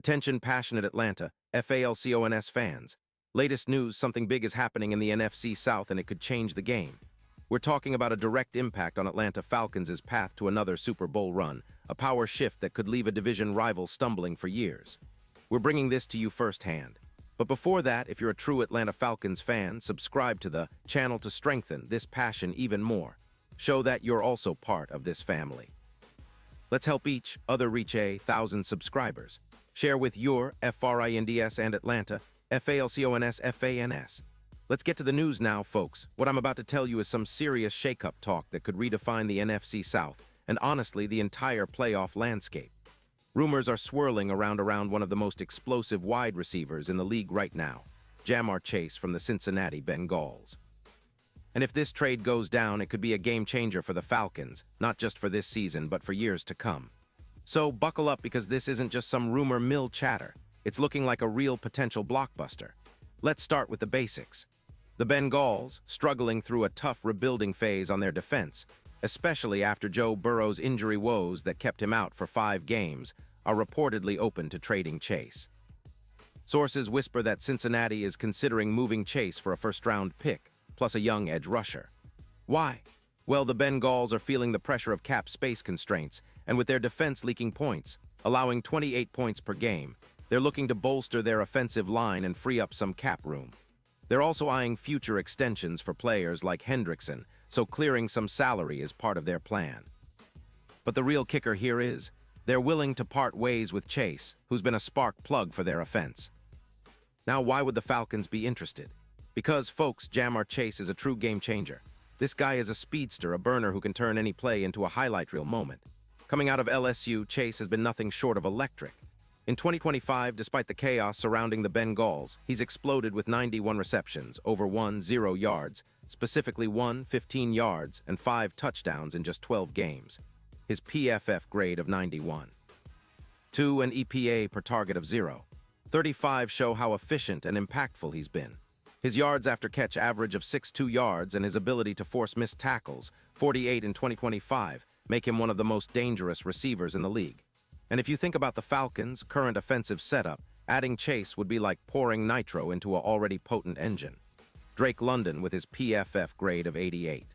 Attention passionate Atlanta, Falcons fans. Latest news, something big is happening in the NFC South and it could change the game. We're talking about a direct impact on Atlanta Falcons' path to another Super Bowl run, a power shift that could leave a division rival stumbling for years. We're bringing this to you firsthand. But before that, if you're a true Atlanta Falcons fan, subscribe to the channel to strengthen this passion even more. Show that you're also part of this family. Let's help each other reach 1,000 subscribers. Share with your FRINDS and Atlanta, FALCONS, FANS. Let's get to the news now, folks. What I'm about to tell you is some serious shake-up talk that could redefine the NFC South and honestly the entire playoff landscape. Rumors are swirling around one of the most explosive wide receivers in the league right now, Ja'Marr Chase from the Cincinnati Bengals. And if this trade goes down, it could be a game-changer for the Falcons, not just for this season, but for years to come. So buckle up because this isn't just some rumor mill chatter. It's looking like a real potential blockbuster. Let's start with the basics. The Bengals, struggling through a tough rebuilding phase on their defense, especially after Joe Burrow's injury woes that kept him out for 5 games, are reportedly open to trading Chase. Sources whisper that Cincinnati is considering moving Chase for a first-round pick, plus a young edge rusher. Why? Well, the Bengals are feeling the pressure of cap space constraints, and with their defense leaking points, allowing 28 points per game, they're looking to bolster their offensive line and free up some cap room. They're also eyeing future extensions for players like Hendrickson, so clearing some salary is part of their plan. But the real kicker here is, they're willing to part ways with Chase, who's been a spark plug for their offense. Now, why would the Falcons be interested? Because, folks, Ja'Marr Chase is a true game changer. This guy is a speedster, a burner who can turn any play into a highlight reel moment. Coming out of LSU, Chase has been nothing short of electric. In 2025, despite the chaos surrounding the Bengals, he's exploded with 91 receptions, over 0 yards, specifically 15 yards, and 5 touchdowns in just 12 games. His PFF grade of 91. 2 an EPA per target of 0. 35 show how efficient and impactful he's been. His yards after catch average of 6.2 yards and his ability to force missed tackles, 48 in 2025, make him one of the most dangerous receivers in the league. And if you think about the Falcons' current offensive setup, adding Chase would be like pouring nitro into an already potent engine. Drake London with his PFF grade of 88.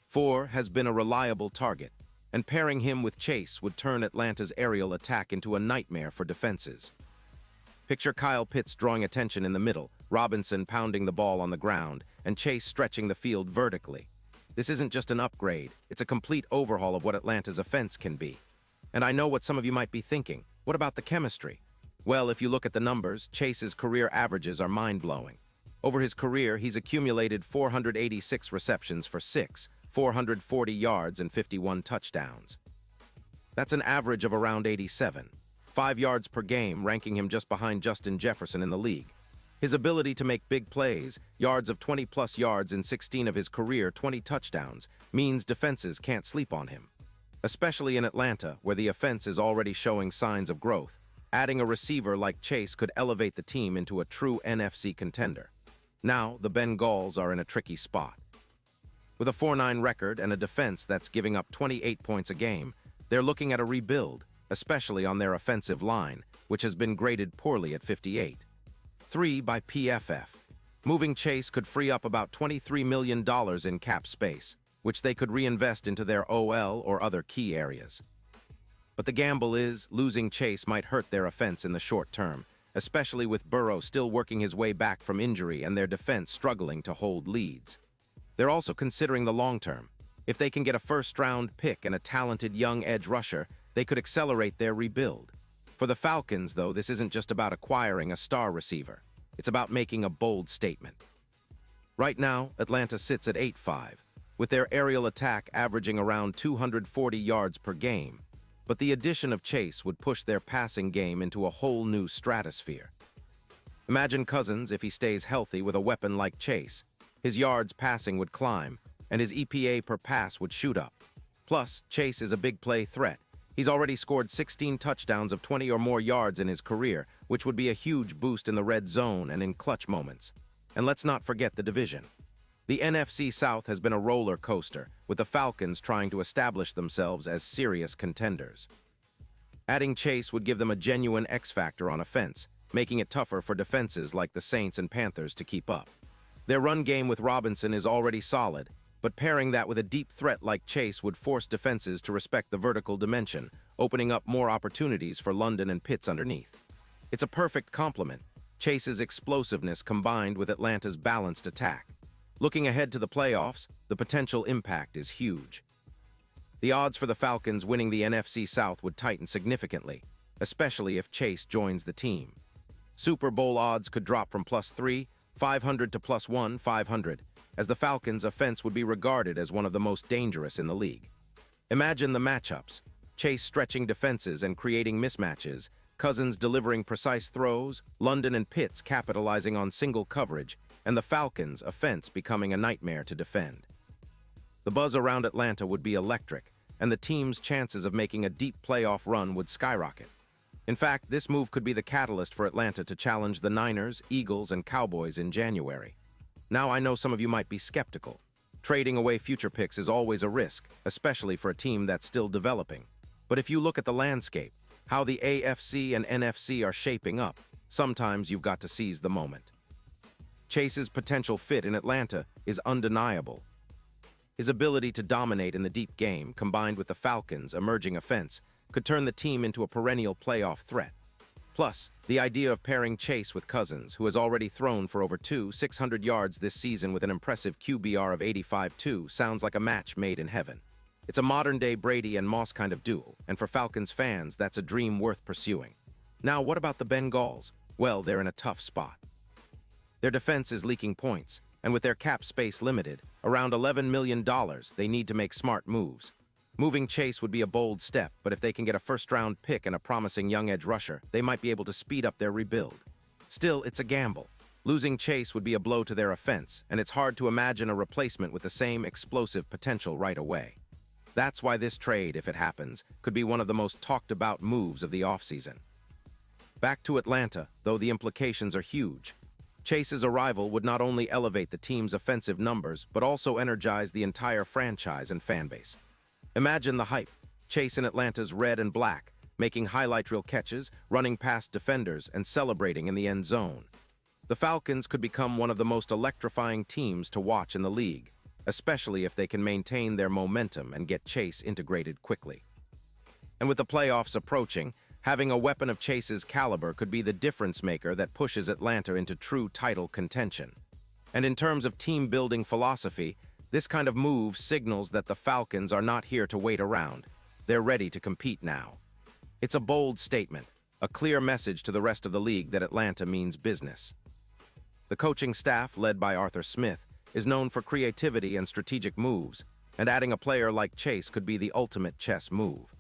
4 has been a reliable target, and pairing him with Chase would turn Atlanta's aerial attack into a nightmare for defenses. Picture Kyle Pitts drawing attention in the middle, Robinson pounding the ball on the ground, and Chase stretching the field vertically. This isn't just an upgrade, it's a complete overhaul of what Atlanta's offense can be. And I know what some of you might be thinking. What about the chemistry? Well, if you look at the numbers, Chase's career averages are mind-blowing. Over his career, he's accumulated 486 receptions for 440 yards and 51 touchdowns. That's an average of around 87. 5 yards per game, ranking him just behind Justin Jefferson in the league. His ability to make big plays, yards of 20-plus yards in 16 of his career 20 touchdowns, means defenses can't sleep on him. Especially in Atlanta, where the offense is already showing signs of growth, adding a receiver like Chase could elevate the team into a true NFC contender. Now, the Bengals are in a tricky spot. With a 4-9 record and a defense that's giving up 28 points a game, they're looking at a rebuild, especially on their offensive line, which has been graded poorly at 58. 3 by PFF. Moving Chase could free up about $23 million in cap space, which they could reinvest into their OL or other key areas. But the gamble is, losing Chase might hurt their offense in the short term, especially with Burrow still working his way back from injury and their defense struggling to hold leads. They're also considering the long term. If they can get a first-round pick and a talented young edge rusher, they could accelerate their rebuild. For the Falcons, though, this isn't just about acquiring a star receiver. It's about making a bold statement. Right now, Atlanta sits at 8-5. With their aerial attack averaging around 240 yards per game, but the addition of Chase would push their passing game into a whole new stratosphere. Imagine Cousins if he stays healthy with a weapon like Chase. His yards passing would climb, and his EPA per pass would shoot up. Plus, Chase is a big play threat. He's already scored 16 touchdowns of 20 or more yards in his career, which would be a huge boost in the red zone and in clutch moments. And let's not forget the division. The NFC South has been a roller coaster, with the Falcons trying to establish themselves as serious contenders. Adding Chase would give them a genuine X-factor on offense, making it tougher for defenses like the Saints and Panthers to keep up. Their run game with Robinson is already solid, but pairing that with a deep threat like Chase would force defenses to respect the vertical dimension, opening up more opportunities for London and Pitts underneath. It's a perfect complement, Chase's explosiveness combined with Atlanta's balanced attack. Looking ahead to the playoffs, the potential impact is huge. The odds for the Falcons winning the NFC South would tighten significantly, especially if Chase joins the team. Super Bowl odds could drop from +3,500 to +1,500, as the Falcons' offense would be regarded as one of the most dangerous in the league. Imagine the matchups: Chase stretching defenses and creating mismatches, Cousins delivering precise throws, London and Pitts capitalizing on single coverage, and the Falcons' offense becoming a nightmare to defend. The buzz around Atlanta would be electric, and the team's chances of making a deep playoff run would skyrocket. In fact, this move could be the catalyst for Atlanta to challenge the Niners, Eagles, and Cowboys in January. Now, I know some of you might be skeptical. Trading away future picks is always a risk, especially for a team that's still developing. But if you look at the landscape, how the AFC and NFC are shaping up, sometimes you've got to seize the moment. Chase's potential fit in Atlanta is undeniable. His ability to dominate in the deep game, combined with the Falcons' emerging offense, could turn the team into a perennial playoff threat. Plus, the idea of pairing Chase with Cousins, who has already thrown for over 600 yards this season with an impressive QBR of 85.2, sounds like a match made in heaven. It's a modern-day Brady and Moss kind of duel, and for Falcons fans, that's a dream worth pursuing. Now, what about the Bengals? Well, they're in a tough spot. Their defense is leaking points, and with their cap space limited, around $11 million, they need to make smart moves. Moving Chase would be a bold step, but if they can get a first-round pick and a promising young edge rusher, they might be able to speed up their rebuild. Still, it's a gamble. Losing Chase would be a blow to their offense, and it's hard to imagine a replacement with the same explosive potential right away. That's why this trade, if it happens, could be one of the most talked-about moves of the offseason. Back to Atlanta, though the implications are huge. Chase's arrival would not only elevate the team's offensive numbers, but also energize the entire franchise and fanbase. Imagine the hype: Chase in Atlanta's red and black, making highlight reel catches, running past defenders, and celebrating in the end zone. The Falcons could become one of the most electrifying teams to watch in the league, especially if they can maintain their momentum and get Chase integrated quickly. And with the playoffs approaching, having a weapon of Chase's caliber could be the difference maker that pushes Atlanta into true title contention. And in terms of team-building philosophy, this kind of move signals that the Falcons are not here to wait around. They're ready to compete now. It's a bold statement, a clear message to the rest of the league that Atlanta means business. The coaching staff, led by Arthur Smith, is known for creativity and strategic moves, and adding a player like Chase could be the ultimate chess move.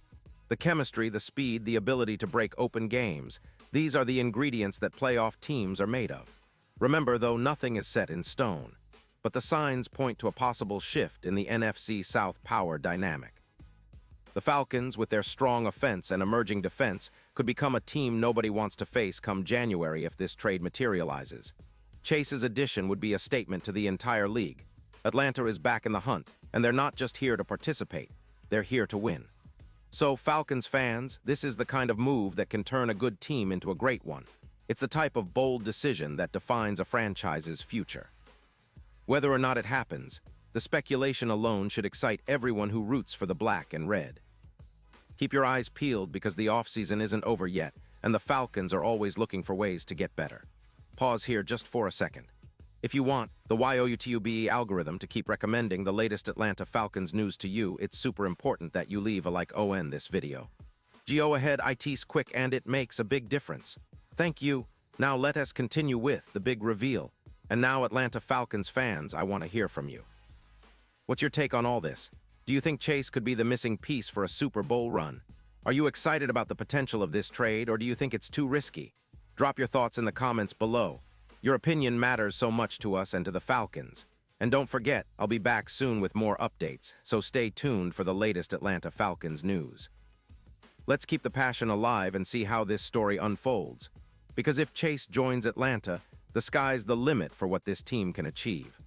The chemistry, the speed, the ability to break open games, these are the ingredients that playoff teams are made of. Remember, though, nothing is set in stone, but the signs point to a possible shift in the NFC South power dynamic. The Falcons, with their strong offense and emerging defense, could become a team nobody wants to face come January if this trade materializes. Chase's addition would be a statement to the entire league. Atlanta is back in the hunt, and they're not just here to participate, they're here to win. So, Falcons fans, this is the kind of move that can turn a good team into a great one. It's the type of bold decision that defines a franchise's future. Whether or not it happens, the speculation alone should excite everyone who roots for the black and red. Keep your eyes peeled because the offseason isn't over yet, and the Falcons are always looking for ways to get better. Pause here just for a second. If you want the YouTube algorithm to keep recommending the latest Atlanta Falcons news to you, it's super important that you leave a like on this video. Go ahead, it's quick and it makes a big difference. Thank you. Now let us continue with the big reveal. And now, Atlanta Falcons fans, I want to hear from you. What's your take on all this? Do you think Chase could be the missing piece for a Super Bowl run? Are you excited about the potential of this trade, or do you think it's too risky? Drop your thoughts in the comments below. Your opinion matters so much to us and to the Falcons. And don't forget, I'll be back soon with more updates, so stay tuned for the latest Atlanta Falcons news. Let's keep the passion alive and see how this story unfolds. Because if Chase joins Atlanta, the sky's the limit for what this team can achieve.